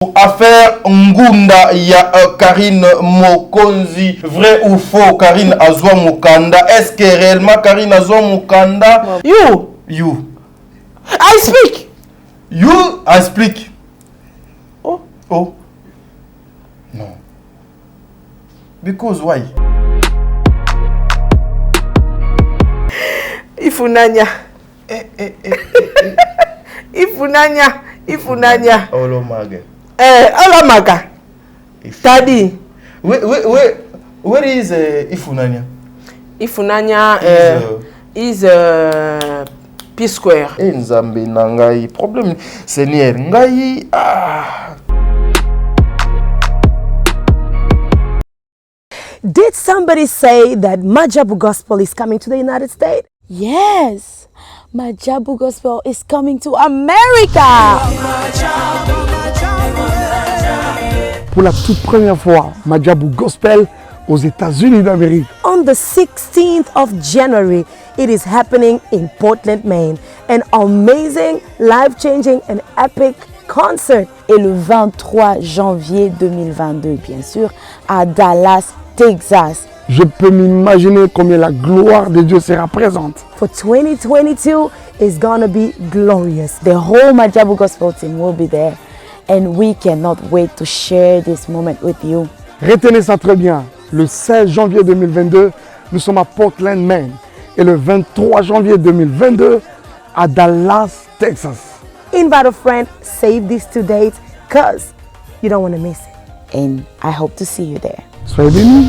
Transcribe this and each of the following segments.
Affaire Ngunda, il y a Karine Mokonzi, vrai ou faux, Karine Azwa Mukanda. Est-ce que réellement Karine Azwa Mukanda? You. I speak. You, I speak. Oh. No. Because why? Ifunanya. Ifunanya. Olo mage. Alamaga. Daddy. Where is Ifunanya? Ifunanya is P Square. Nzambe nangai. Problème, Seigneur. Ngai. Did somebody say that Majabu Gospel is coming to the United States? Yes, Majabu Gospel is coming to America. Pour la toute première fois, Majabu Gospel aux États-Unis d'Amérique. On the 16th of January, it is happening in Portland, Maine. An amazing, life-changing and epic concert. Et le 23 janvier 2022, bien sûr, à Dallas, Texas. Je peux m'imaginer combien la gloire de Dieu sera présente. For 2022 is gonna be glorious. The whole Majabu Gospel team will be there. And we cannot wait to share this moment with you. Retenez ça très bien. Le 16 janvier 2022, nous sommes à Portland, Maine. Et le 23 janvier 2022, à Dallas, Texas. Invite a friend, save these two dates, cause you don't want to miss it. And I hope to see you there. Soyez bénis.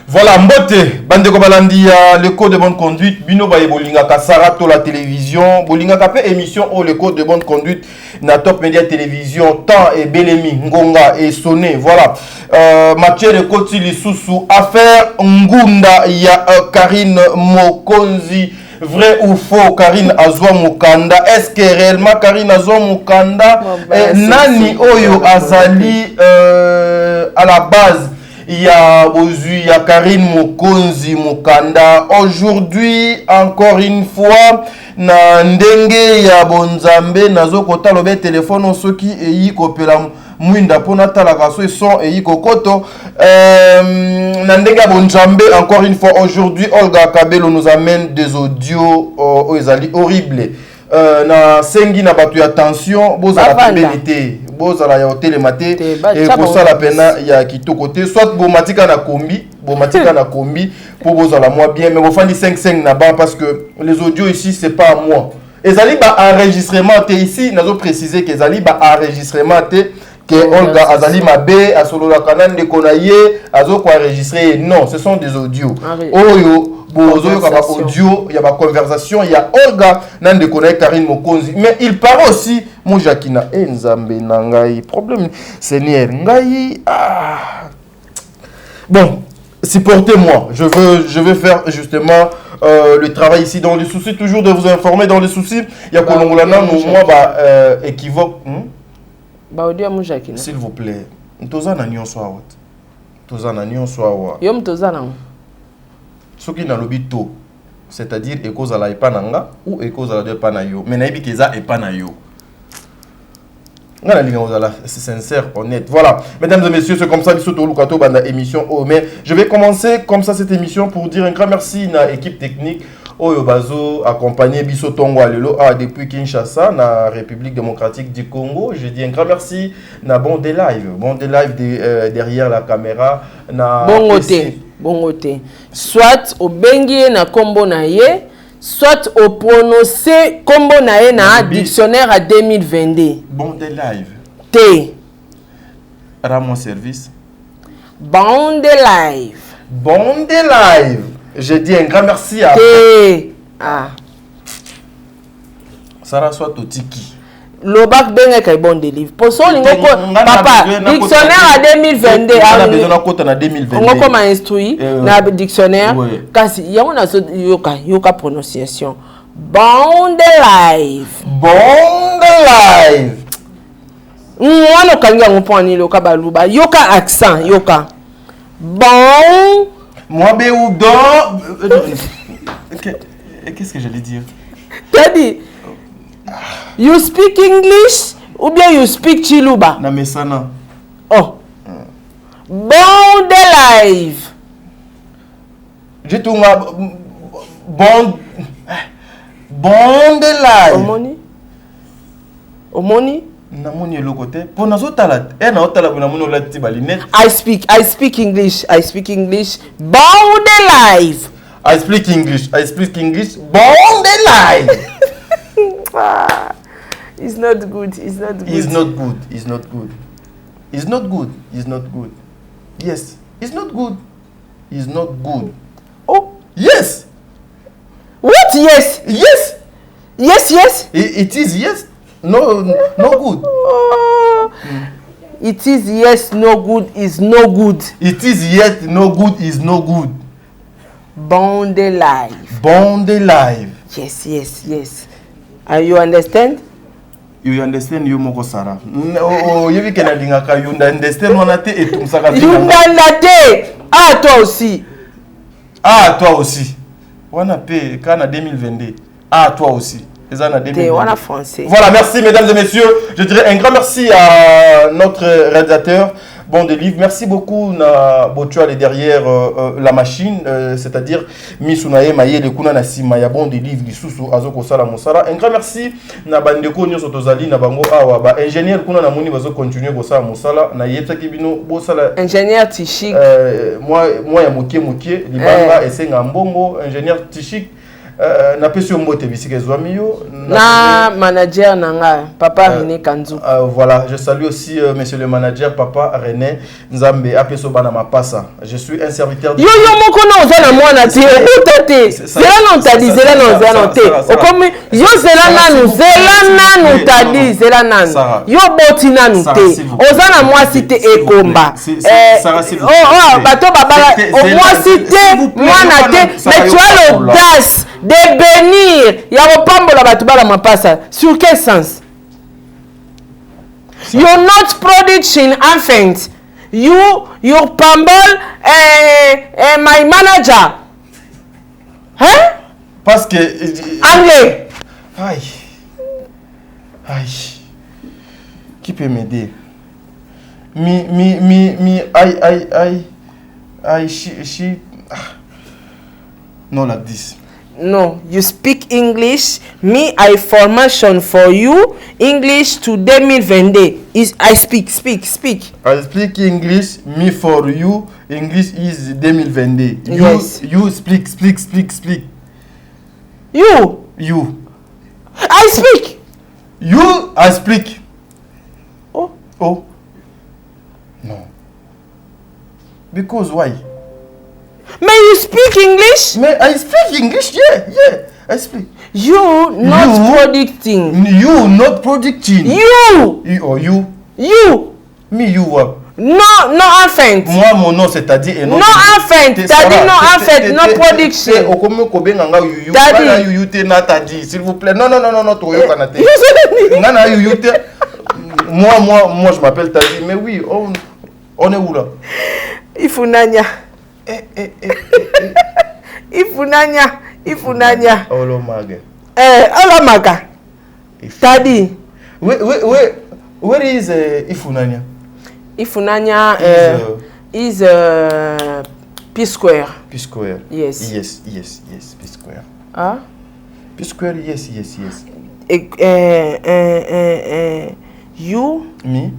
Voilà, Mbote, Bandeko Balandia, le code de bonne conduite, Bino Baye Bolinga Kasarato, la télévision, Bolinga Kapé, émission, le code de bonne conduite, na Top Média Télévision, Temps et Belemi, Ngonga et Soné, voilà. Mathieu de Koti Lissousou, affaire Ngunda, il y a Karine Mokonzi, vrai ou faux, Karine Azwa Mukanda. Est-ce que réellement Karine Azwa Mukanda, Nani Oyo Azali, à la base, il y a Karine Mokonzi Mukanda. Aujourd'hui, encore une fois, na ndenge ya bonzambe nazo kota lobe téléphone osoki eyi kopela mwinda pona tala kaso son eyi kokoto na ndenge ya bonzambe. Encore une fois, aujourd'hui Olga Kabelo nous amène des audios ezali horrible. Na sengi na batu ya tension bozala pembelité bozala ya hotel maté et pour ça la pena ya kitoko te soit bomatika na kombi pour bozala moi bien mais bofandi 5 na ba parce que les audios ici c'est pas à moi ezali ba enregistrement te ici nazo préciser que ezali ba enregistrement te que Olga azali mabe asolola kanane de konaye azo ko enregistrer. Non, ce sont des audios oyo bozo yo kaba audio, il y a ma conversation, il y a Olga nan de connaître Karine Mokonzi, mais il parle aussi mon Jakina Nzambe nangai. Problème, Seigneur ngai. Bon, supportez-moi. Je veux faire justement le travail ici dans les soucis, toujours de vous informer dans les soucis. Il y a Kolongolana moi équivoque. Audio mon Jakina. S'il vous plaît. Tozana nyonso awat. Tozana nyonso awat. Yom tozana. Ce qui n'a lobby tôt, c'est-à-dire écose à la epananga ou écose à la de panayo, mais naïbi keza epanayo. C'est sincère, honnête. Voilà, mesdames et messieurs, c'est comme ça, émission. Mais je vais commencer comme ça cette émission pour dire un grand merci à l'équipe technique. Oyobazo accompagné Biso Tongo Alelo depuis Kinshasa, na République démocratique du Congo. Je dis un grand merci na Bondé Live derrière la caméra. Bon côté. Soit au bengi na kombo na ye, soit au prononcé kombo na ye na dictionnaire à 2022. Bondé Live. T. À mon service. Bondé Live. Bondé Live. Je dis un grand merci à T. Ah. Sarah soit Totiki. Lobak benga kay Bondé Live. Pour ça papa, dictionnaire à 2022. On a besoin de na 2022. On comme instruit na dictionnaire kasi yona yoka prononciation. Bondé Live. Bondé Live. On okanga ngoponi loka baluba. Yoka accent, yoka. Bon. Moi, Béoudon. Qu'est-ce que j'allais dire? T'as dit, you speak English ou bien you speak Chiluba? Non, mais ça, non. Oh. Bon de live. J'ai tout ma. Bon de live. Omoni? Omoni? Namoni le côté. Pour nous autres là, na otala pour namoni la tibalinette. I speak English. Bon de live. I speak English. Bon de live. It's not good. Yes, it's not good. Oh. Yes. What? Yes. Yes. It is yes. No good. It is yes, no good is no good. It is yes, no good is no good. Bon de live. Yes. You understand? You understand you moko Sarah. Oh, you can you understand wanate et tout ça. You understand? Ah, toi aussi. Wana pe kana 2022. Ah, toi aussi. Français. Voilà, merci mesdames et messieurs. Je dirais un grand merci à notre réalisateur Bondé Live. Merci beaucoup na Botual derrière la machine, c'est-à-dire Misunaye Maye le kuna na sima ya Bondé Live lisusu azoko sala mosala. Un grand merci na bandeko nyoso tozali na bango awa ba ingénieur kuna na moni bazo continuer ko sala mosala na yebsa kibino bo sala ingénieur Tichik. moi ya mokie libanga esenga mbongo ingénieur Tichik. Na pesio mbote bisike zwamiyo na manager nanga papa René Kanzu. Voilà, je salue aussi monsieur le manager papa René Nzambe apeso bana mapasa. Je suis un serviteur de yo moko na ozana mwana te utate zela non tadi zela non zela te okomi yo zela nanu tadi zela nanu yo boti nanu te ozana mwasi te ekomba bato babala mwasi te mwana te mais tu as l'audace de bénir Yabopambola Batubala Mapasa. Sur quel sens? You're not producing infants. You're pambol my manager. Hein? Parce que anglais. Aïe. Qui peut m'aider? She. No, like this. No, you speak English. Me, I formation for you. English to 2022. I speak. I speak English. Me for you. English is 2022. Yes. You speak. You. I speak. You. I speak. Oh. No. Because why? May you speak English? May I speak English? Yeah. I speak. You not predicting. You not predicting. You. You. Me, you what? No infant. Moi, mon nom, c'est-à-dire... No infant. T'as-dit no infant, no prediction. T'as dit, s'il vous plaît. Non, moi, je m'appelle Tadi. Mais oui, on est où là? Ifunanya. Ifunanya. Olo maga. Olo maga. Tadi. Oui. Where is Ifunanya? Ifunanya is P Square. P Square. Yes. P Square. Ah? P Square, yes. You? Me?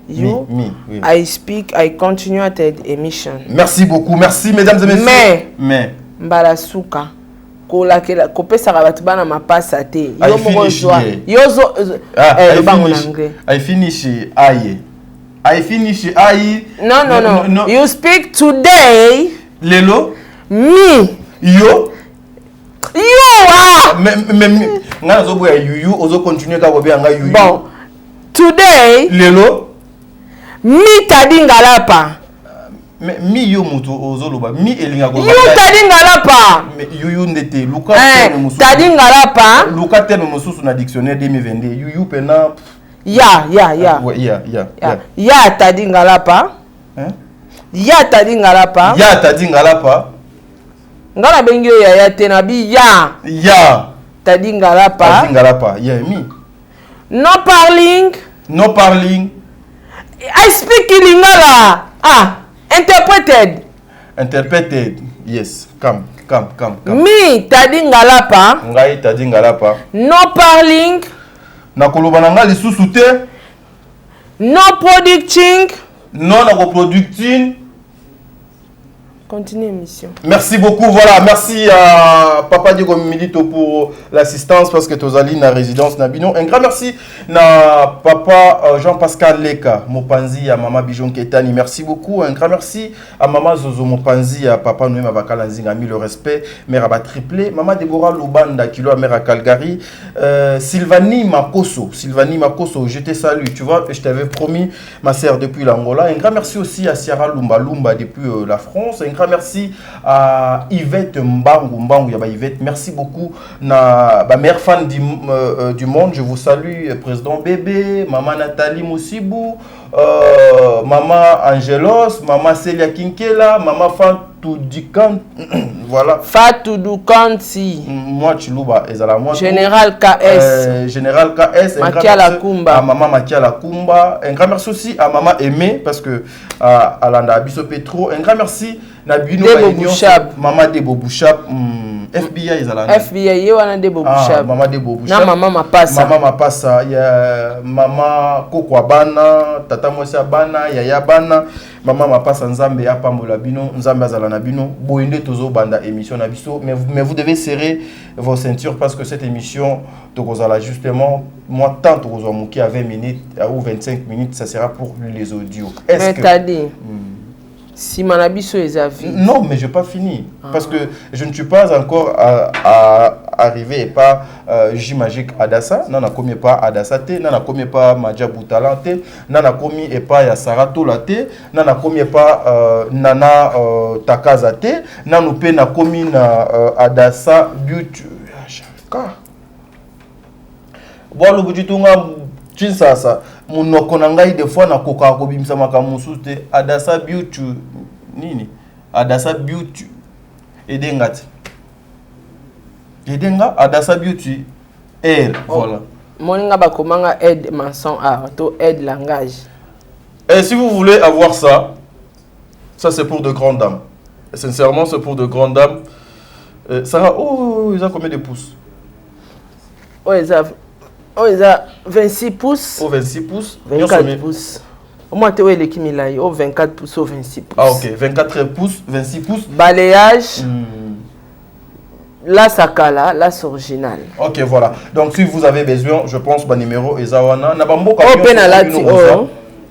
You? Me, oui. I speak, I continue at the emission. Merci beaucoup, merci mesdames et messieurs. Mais Mbalasuka. Kopesa batu bana mapasa te. Yo I finish aye. No. You speak today. Lelo. Me. Yo. Me. Nga zo boya you ozo continue ka boya nga you. Bon. Today. Lelo. Mi tadingalapa. Mi yo mutu ozoloba mi elinga ko. You tadingalapa. You ndete luka terme mususu. Tadingalapa. Luka terme mususu na dictionnaire 2022. You pena. Ya. Ya tadingalapa. Hein? Ya tadingalapa. Ngana bengi yo ya tena bi ya. Tadingalapa. Yeah, me. No parling. I speak in Lingala. Interpreted. Yes. Come. Me tadingalapa. Ngai tadingalapa. No parling. Nakoloba nanga lisusu te. No producting. Non producting. Continue émission. Merci beaucoup, voilà, merci à Papa Diego Milito pour l'assistance parce que tu as na résidence Nabino. Un grand merci na Papa Jean-Pascal Leka, Mopanzi à Maman Bijon Ketani. Merci beaucoup. Un grand merci à Maman Zozo Mopanzi, à Papa Noé Mabakalanzing a mis le respect. Mère Abba triplé. Maman Deborah Lubanda, Kilo à Mère à Calgary. Sylvanie Makoso, je te salue. Tu vois, je t'avais promis ma sœur depuis l'Angola. Un grand merci aussi à Sierra Lumba depuis la France. Un grand merci à Yvette Mbangu, Yvette. Merci beaucoup na meilleure fan du monde. Je vous salue, président Bébé, maman Nathalie Moussibou, maman Angelos, maman Célia Kinkela, maman Fatou Dukan. Voilà. Fatou Dukansi. Moi Chilouba ezala moi. Général KS. Général KS. Makia Lakumba. À maman Makia Lakumba. Un grand merci aussi à maman Aimé parce que à Landa Biso Petro. Un grand merci Nabino Maman Debo Bouchap. FBI ezala. FBI yewana Debo Bouchap. Maman Debo Bouchap. Na maman Mapasa. Maman Mapasa. Ya maman Kokwa Bana, Tata Mosia Bana, Yaya Bana. Maman Mapasa Nzambe ya pambola bino, Nzambe azala na bino. Boende tozo banda émission na biso, mais vous devez serrer vos ceintures parce que cette émission tokozala justement moi tant tokozwa muki à 20 minutes ou 25 minutes, ça sera pour les audios. Est-ce que t'as dit si Manabiso est à vie. Non, mais je n'ai pas fini. Parce que je ne suis pas encore arrivé et pas J-Magique Adassa. Non, na komi pas Adassa te. Non, na komi pas Madja Boutalan te. Non, na komi et pas Yassarato la te. Non, na komi pas Nana Takaza te. Non, nous pe na komi na Adassa Beauty. Bon, le bout du tout, ça. Monoko na ngai des fois na koka ko bimisa makamusu te Adassa Beauty nini Adassa Beauty edenga Adassa Beauty voilà moninga bakomanga aide maçon art to aide langage. Et si vous voulez avoir ça c'est pour de grandes dames. Sincèrement, c'est pour de grandes dames. Ça ils ont combien de pouces? Ils ont 26 pouces. 26 pouces. 24 pouces. Au moins, tu as les Kimilai. 24 pouces ou 26 pouces. Ah, ok. 24 pouces, 26 pouces. Balayage. Là, Sakala. Là, c'est original. Ok, voilà. Donc, si vous avez besoin, je pense que le numéro est Zawana. Nabambo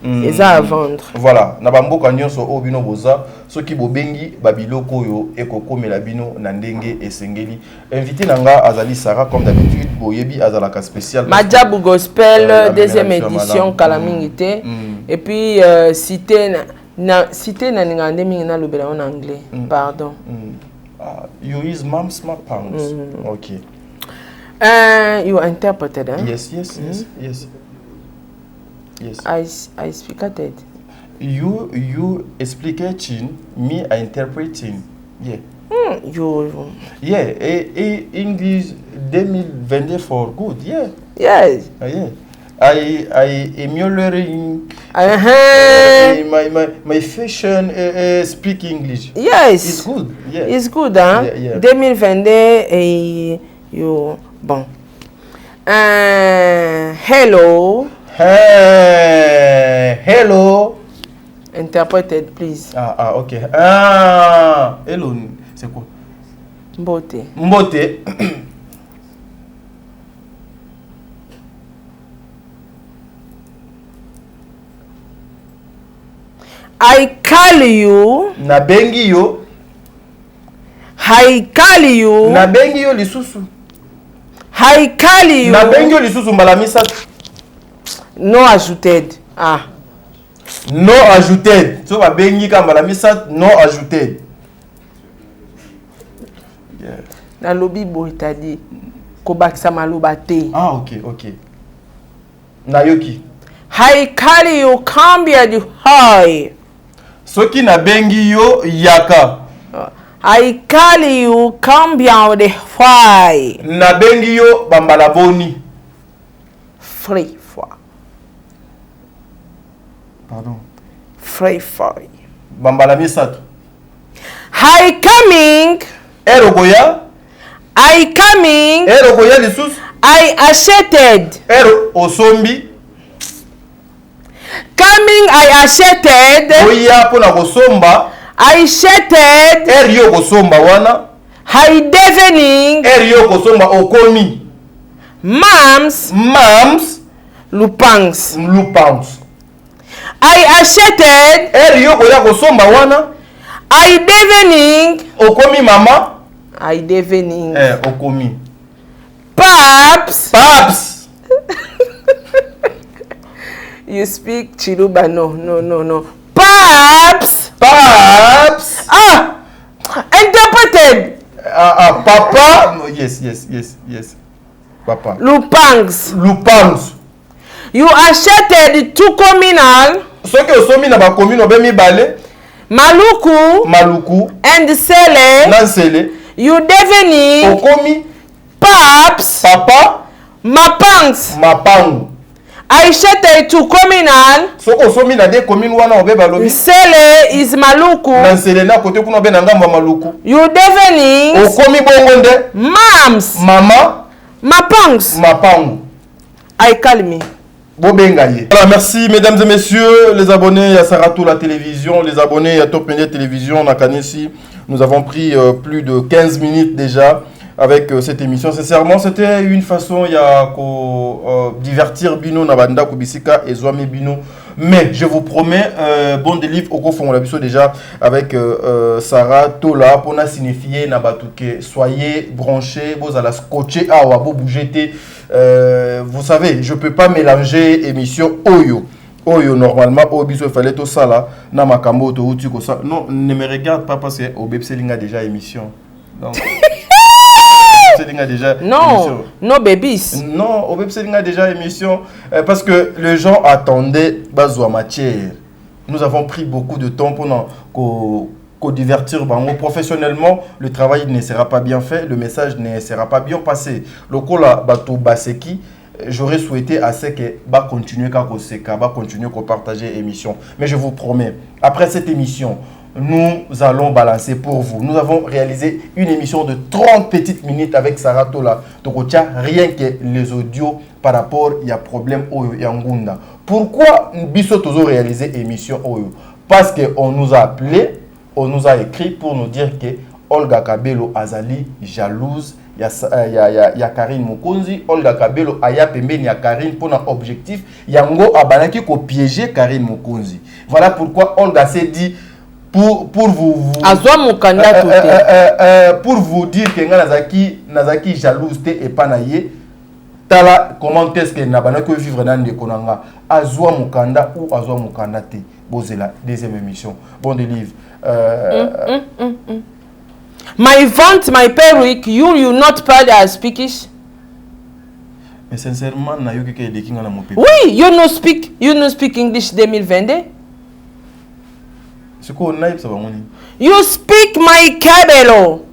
et ça à vendre. Voilà, Nabambo Kanyon so obino boza, ceux qui bobengi babiloko yo ekoko melabino nandenge et sengeli. Invité nanga Azali Sarah comme d'habitude, boyebi azalaka spécial. Madjabou Gospel deuxième édition Kalamingité et puis cité na ngande mingi na lobela en anglais. Pardon. You use mom's pounds. Okay. You interpreted, hein? Yes. Yes. I speak at it. You explicating, me interpreting. Yeah. Yeah. English 2024 good. Yeah. Yes. Yeah. I emulating my fashion speak English. Yes. It's good. Yeah. It's good, hein? Yeah. 2022 et yo bon. Hello. Hey, hello. Interpreted, please. Ok. Hello, c'est quoi? Mbote. Mbote. I call you. Nabengi yo. I call you. Nabengi yo lisusu. I call you. Nabengi yo lisusu malamisa. No ajouted. No ajouted. So babengi ka malamisa no ajouted. Yeah. Na lobby boy tadi kobakisa maloba te. Ok. Nayoki. I call you combien du high. Soki nabengi yo yaka. I call you combien de fois. Nabengi yo bambala boni. Free fois. Pardon. Free fois. Bambala misato. I coming. Erogoya. I coming. Erogoya lisusu. I acheted. Ero osombi. Coming I acheted. Oya pona kosomba. I acheted. Erio kosomba wana. I devening. Erio kosomba okomi. Mams. Lupangs. I acheted. Erio koya kosomba wana. I devening. Okomi mama. I devening. Okomi. Paps. You speak Chiluba. No. Paps. Interpreted. Papa. Yes. Papa. Lupangs. You acheted 2 communal. Soki osomi na ba commune be mibale. Maluku. And Sele. Nansele. You devening. Okomi. Paps. Papa. Mapangu. I acheted 2 communal. Soko osomi na de commune wana obeba lobi. Sele is Maluku. Nansele na kote kuna be na ngamba Maluku. You devening. Okomi bongo nde. Mama. Mapangu. I call me. Voilà, merci mesdames et messieurs, les abonnés à Sarato la télévision, les abonnés à Top Media Télévision, on a Kanesi. Nous avons pris plus de 15 minutes déjà avec cette émission. Sincèrement, c'était une façon de divertir Bino Nabanda Kubisika et Zouame Bino. Mais je vous promets, bon délivre au fond, on l'a vu déjà avec Sarah Tola pour signifier Nabatouke. Soyez branchés, vous allez scotcher, vous bougez. Vous savez, je ne peux pas mélanger émission Oyo. Normalement, Obiso il fallait tout ça là. Namakambo, ça. Non, ne me regarde pas parce que Obebseling a déjà émission. Donc. Non, babies. Non, Obebseling a déjà émission parce que les gens attendaient Bazoua matière. Nous avons pris beaucoup de temps pour divertir. Professionnellement, le travail ne sera pas bien fait, le message ne sera pas bien passé. Le Kola Bato Baseki, j'aurais souhaité à ce que continuer à continuer à partager l'émission. Mais je vous promets, après cette émission, nous allons balancer pour vous. Nous avons réalisé une émission de 30 petites minutes avec Sarah Tola. Donc, rien que les audios par rapport il y a problème Oyo et Ngunda. Pourquoi Bisso Tozo réalisé émission Oyo? Parce qu'on nous a appelé, on nous a écrit pour nous dire que Olga Kabelo Azali jalouse. Il y a Karine Mokonzi, Olga Kabelo aya pembeni ya Karine pour un objectif. Yango abanaki ko piéger Karine Mokonzi. Voilà pourquoi Olga s'est dit pour vous dire que Nazaki jalouse et panaye tala comment est-ce que nabana ko vivre dans de konanga azwa mukanda ou azwa mukanda te bozela deuxième émission bon délivre My vent, my perruque, you not proud as speakish. Mais sincèrement na yo ke de kinga na mo pepe. Oui, you no speak English 2022. C'est quoi on a ça va moni? You speak my Kabelo.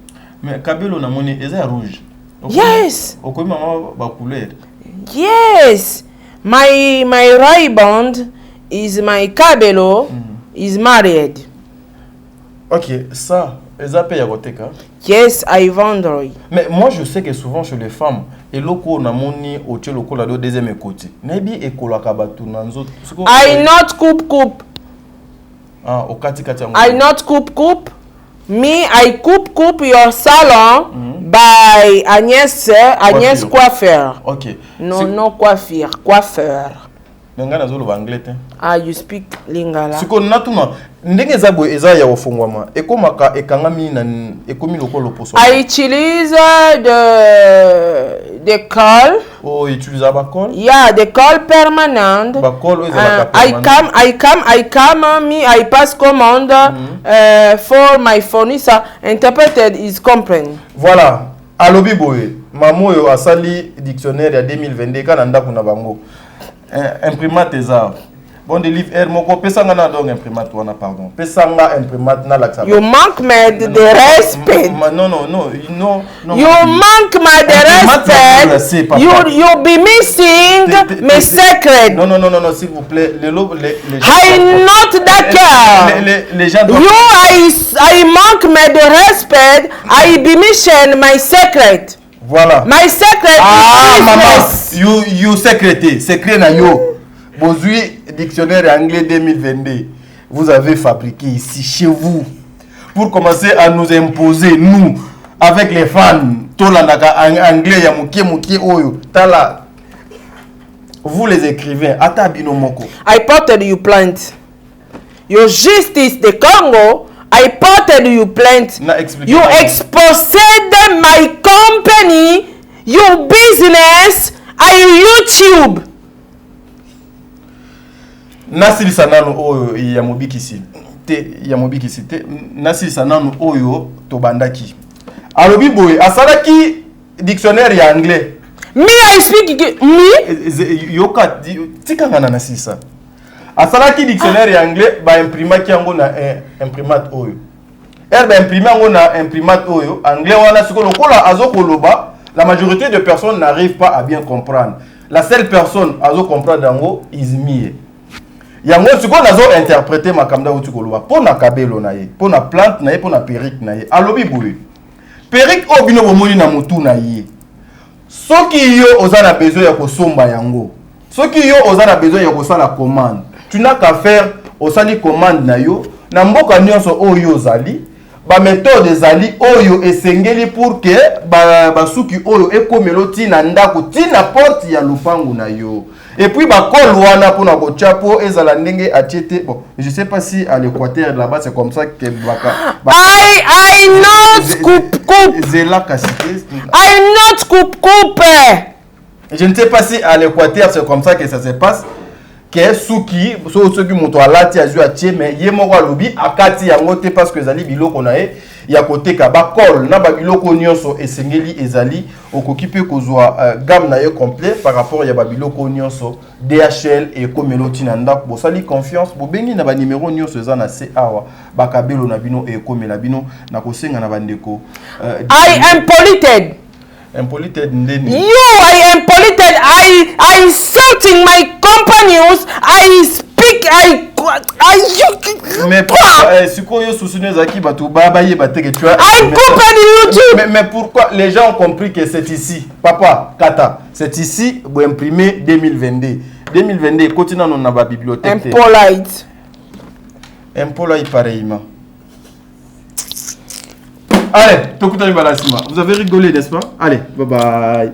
Mais Kabelo na moni est rouge. Yes. Okomi mama ba couleur. Yes. My Ray-Band is my Kabelo is married. Ok, ça, ils appellent Yaroteka. Yes, I vendrai. Mais moi, je sais que souvent chez les femmes, et loko na moni au tché loko la do deuxième côté. Nabi e kola kabatu nanzo. I not coupe. Ah, au kati kati. I not coupe. Me, I coupe your salon by Agnès Coiffeur. Ok. Non coiffeur. Nga na zolo anglais. Ah, you speak Lingala. Siko natuna ndenge zabo eza ya ofungwama ekomaka ekangami na ekomi lokolo poso. I utilize the call. Oh, utiliser ba call? Yeah, the call permanent. Ba call eza I come me I pass commande for my fournisseur interpreted is comprehend. Voilà. Alobi boye. Mamo yo asali dictionnaire ya 2022 kana ndako na bango. Imprimante eza. Bon de livre R moko pesanga na donc imprimante wana pardon. Pesanga imprimante na laksa. You manque the respect. Non. You manque the respect. You be missing my secret. Non, s'il vous plaît. Les I'm not d'accord. Les gens doivent... I manque the respect. I be missing my secret. Voilà. My secret is maman. You secret na yo. Bozui dictionnaire anglais 2022. Vous avez fabriqué ici chez vous pour commencer à nous imposer nous avec les fans. Tolandaka anglais ya mukie oyo. Tala. Vous les écrivains atabino moko. I ported you plant. Your justice the Congo. I ported you plant. You exposed my company, your business, YouTube. Nasili sanano oyo ya mobikisi te nasili sanano oyo tobandaki alobi boye asalaki dictionnaire ya anglais. Me I speak me yoka tikanga na nasisa asalaki dictionnaire ya anglais ba imprimaki yango na imprimante oyo ba imprimer yango na imprimante oyo anglais wana siko lokola azokoloba la majorité de personnes n'arrivent pas à bien comprendre. La seule personne azo comprendre yango is me. Yango siko nazo interpréter makamda utikoloba pona kabelo na ye pona plante na ye pona perruque na ye alobi boye perruque obino bomoni na mutu na ye soki yo ozana besoin ya kosomba yango soki yo ozana besoin ya kosala commande tu n'as qu'à faire osali commande na yo na mboka nyonso oyo ozali ba méthode ezali oyo esengeli pour que ba suki oyo ekomelo tina ndako tina porte ya lupangu na yo. Et puis ba col wana pona ko chapo ezala ndenge atiete. Bon, je sais pas si à l'Équateur là-bas c'est comme ça que I not coupe. Zela kasite. I not coupe. Je ne sais pas si à l'Équateur c'est comme ça que ça se passe. Que suki soki moto alati azu atie mais ye moko alobi akati yango te parce que ezali biloko na ye ya côté ka ba col na ba biloko nyonso esengeli ezali okoki pe kozwa gamme na ye complet par rapport ya ba biloko nyonso DHL et komeloti na ndako bosali confiance bobengi na ba numéro nyonso eza na awa ba kabelo na bino e komela bino na kosenga na bandeko. I am polluted. Impolited ndeni. I am polluted. I insulting my companions. I speak. Mais siko yo sousune zaki batu baba ye bateke tu as. I company YouTube. Mais pourquoi les gens ont compris que c'est ici, papa Kata, c'est ici pour imprimer 2022. 2022 continue dans la bibliothèque. Impolite pareillement. Allez, vous avez rigolé, n'est-ce pas? Allez, bye bye.